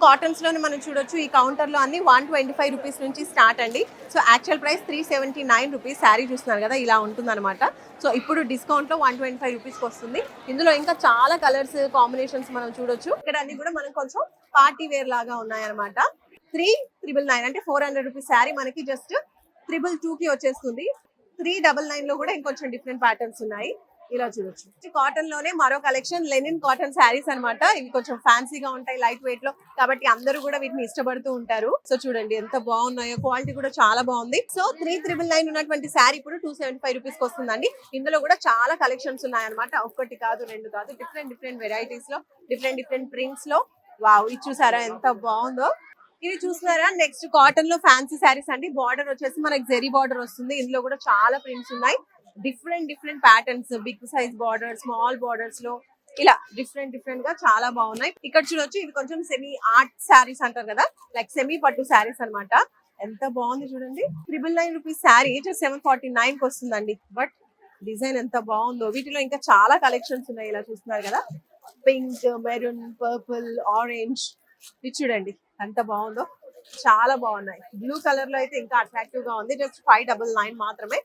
Cottons లోనే మనం చూడొచ్చు ఈ కౌంటర్ లో అన్ని 125 రూపీస్ నుంచి స్టార్ట్ అండి. So actual price 379 rupees. Sari చూస్తున్నారు కదా ఇలా ఉంటుందన్నమాట. సో ఇప్పుడు డిస్కౌంట్ లో 125 రూపీస్ కి వస్తుంది. ఇందులో ఇంకా చాలా కలర్స్ కాంబినేషన్స్ మనం చూడొచ్చు. ఇక్కడ అన్ని కూడా మనకు కొంచెం పార్టీ వేర్ లాగా ఉన్నాయన్నమాట. 399 అంటే 400 రూపీస్ శారీ మనకి జస్ట్ 222 కి వచ్చేస్తుంది. 399 లో కూడా ఇంకొంచెం డిఫరెంట్ ప్యాటర్న్స్ ఉన్నాయి. ఇలా చూడొచ్చు. కాటన్ లోనే మరో కలెక్షన్ లెనిన్ కాటన్ శారీస్ అన్నమాట. ఇవి కొంచెం ఫ్యాన్సీగా ఉంటాయి లైట్ వెయిట్ లో, కాబట్టి అందరూ కూడా వీటిని ఇష్టపడుతూ ఉంటారు. సో చూడండి ఎంత బాగున్నాయో, క్వాలిటీ కూడా చాలా బాగుంది. సో 3999 ఉన్నటువంటి శారీ ఇప్పుడు 275 రూపీస్ కి వస్తుందండి. ఇందులో కూడా చాలా కలెక్షన్స్ ఉన్నాయన్నమాట. ఒక్కటి కాదు రెండు కాదు, డిఫరెంట్ డిఫరెంట్ వెరైటీస్ లో డిఫరెంట్ డిఫరెంట్ ప్రింట్స్ లో. వావ్, ఇది చూసారా ఎంత బాగుందో. ఇది చూస్తున్నారా, నెక్స్ట్ కాటన్ లో ఫ్యాన్సీ శారీస్ అండి. బార్డర్ వచ్చేసి మనకి జెరీ బార్డర్ వస్తుంది. ఇందులో కూడా చాలా ప్రింట్స్ ఉన్నాయి. Different different patterns, big size border, small borders లో ఇలా డిఫరెంట్ డిఫరెంట్ గా చాలా బాగున్నాయి. ఇక్కడ చూడొచ్చు, ఇది కొంచెం సెమీ ఆర్ట్ శారీస్ అంటారు కదా, లైక్ సెమీ పట్టు శారీస్ అన్నమాట. ఎంత బాగుంది చూడండి. 999 రూపీస్ శారీ 749 కి వస్తుందండి. బట్ డిజైన్ ఎంత బాగుందో. వీటిలో ఇంకా చాలా కలెక్షన్స్ ఉన్నాయి. ఇలా చూస్తున్నారు కదా, పింక్, మెరూన్, పర్పుల్, ఆరెంజ్. ఇది చూడండి ఎంత బాగుందో, చాలా బాగున్నాయి. బ్లూ కలర్ లో అయితే ఇంకా అట్రాక్టివ్ గా ఉంది. జస్ట్ 599 మాత్రమే.